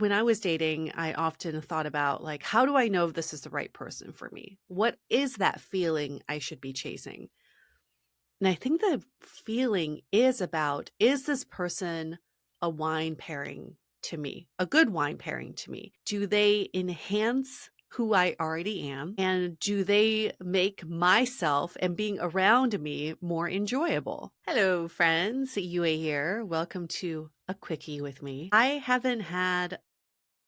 When I was dating, I often thought about like, how do I know this is the right person for me? What is that feeling I should be chasing? And I think the feeling is about, is this person a wine pairing to me, a good wine pairing to me? Do they enhance who I already am? And do they make myself and being around me more enjoyable? Hello, friends. Yue here. Welcome to a quickie with me. I haven't had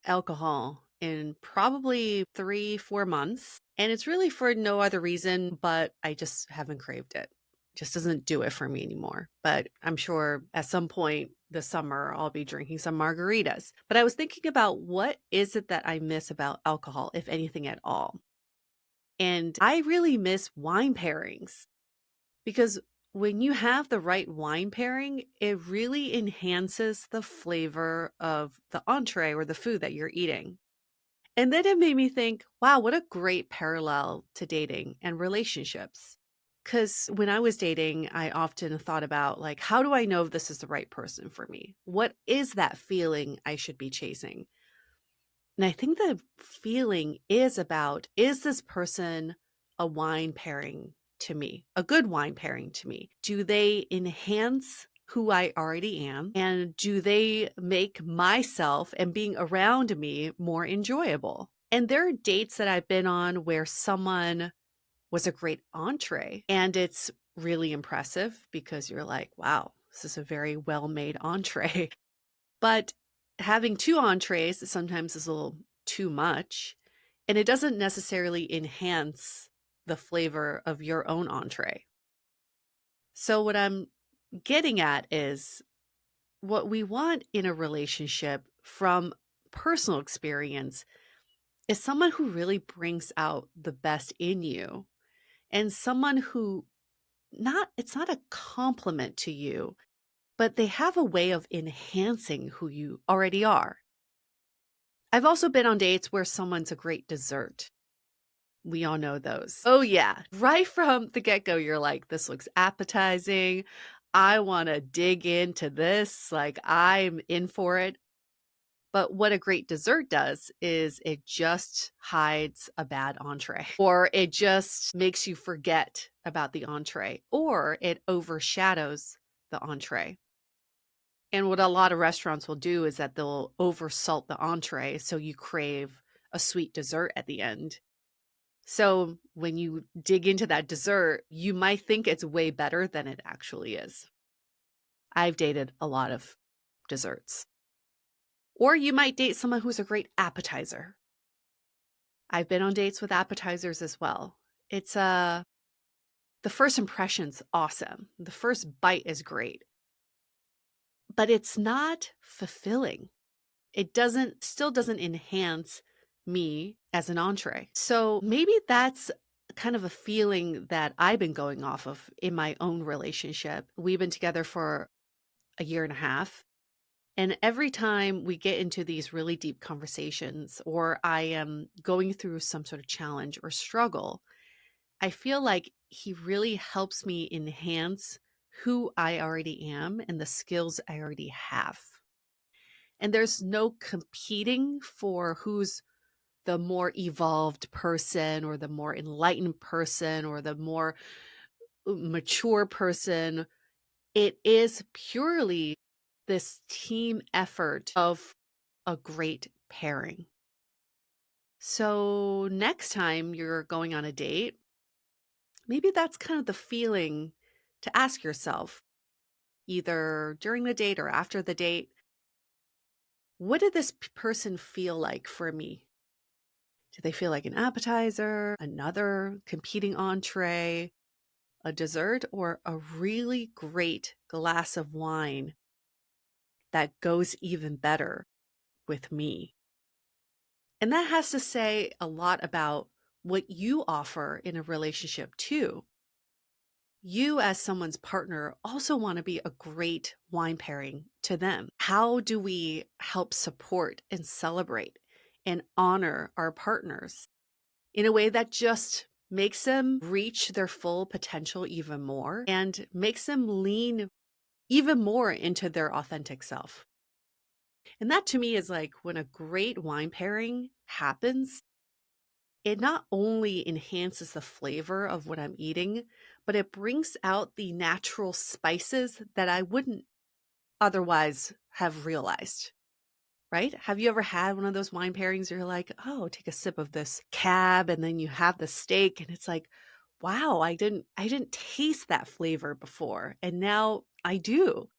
alcohol in probably 3, 4 months, and it's really for no other reason, but I just haven't craved it. Just doesn't do it for me anymore. But I'm sure at some point this summer I'll be drinking some margaritas. But I was thinking about what is it that I miss about alcohol, if anything at all. And I really miss wine pairings because when you have the right wine pairing, it really enhances the flavor of the entree or the food that you're eating. And then it made me think, wow, what a great parallel to dating and relationships. Because when I was dating, I often thought about, like, how do I know if this is the right person for me? What is that feeling I should be chasing? And I think the feeling is about, is this person a wine pairing to me, a good wine pairing to me? Do they enhance who I already am? And do they make myself and being around me more enjoyable? And there are dates that I've been on where someone was a great entree and it's really impressive because you're like, wow, this is a very well made entree. But having 2 entrees sometimes is a little too much, and it doesn't necessarily enhance the flavor of your own entree. So what I'm getting at is what we want in a relationship from personal experience is someone who really brings out the best in you and someone who not it's not a compliment to you, but they have a way of enhancing who you already are. I've also been on dates where someone's a great dessert. We all know those. Oh, yeah. Right from the get go, you're like, this looks appetizing. I want to dig into this. Like, I'm in for it. But what a great dessert does is it just hides a bad entree, or it just makes you forget about the entree, or it overshadows the entree. And what a lot of restaurants will do is that they'll oversalt the entree so you crave a sweet dessert at the end. So when you dig into that dessert, you might think it's way better than it actually is. I've dated a lot of desserts. Or you might date someone who's a great appetizer. I've been on dates with appetizers as well. It's the first impression's awesome. The first bite is great, but it's not fulfilling. It still doesn't enhance me as an entree. So maybe that's kind of a feeling that I've been going off of in my own relationship. We've been together for a year and a half. And every time we get into these really deep conversations, or I am going through some sort of challenge or struggle, I feel like he really helps me enhance who I already am and the skills I already have. And there's no competing for who's the more evolved person or the more enlightened person or the more mature person. It is purely this team effort of a great pairing. So next time you're going on a date, maybe that's kind of the feeling to ask yourself, either during the date or after the date, what did this person feel like for me? Do they feel like an appetizer, another competing entree, a dessert, or a really great glass of wine that goes even better with me? And that has to say a lot about what you offer in a relationship, too. You, as someone's partner, also want to be a great wine pairing to them. How do we help support and celebrate and honor our partners in a way that just makes them reach their full potential even more and makes them lean even more into their authentic self? And that to me is like when a great wine pairing happens, it not only enhances the flavor of what I'm eating, but it brings out the natural spices that I wouldn't otherwise have realized. Right? Have you ever had one of those wine pairings where you're like, "Oh, take a sip of this cab," and then you have the steak, and it's like, "Wow, I didn't taste that flavor before, and now I do."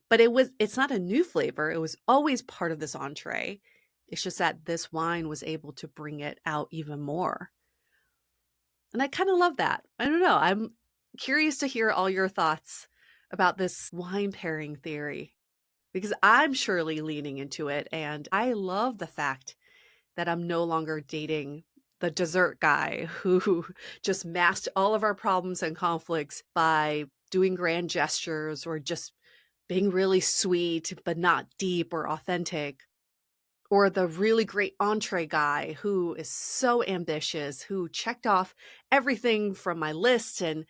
But it's not a new flavor, it was always part of this entree. It's just that this wine was able to bring it out even more, and I kinda love that. I don't know, I'm curious to hear all your thoughts about this wine pairing theory because I'm surely leaning into it, and I love the fact that I'm no longer dating the dessert guy who just masked all of our problems and conflicts by doing grand gestures or just being really sweet but not deep or authentic. Or the really great entree guy who is so ambitious, who checked off everything from my list and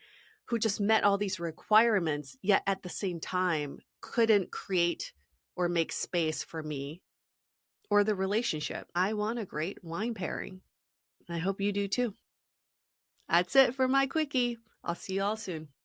who just met all these requirements, yet at the same time couldn't create or make space for me or the relationship. I want a great wine pairing. I hope you do too. That's it for my quickie. I'll see you all soon.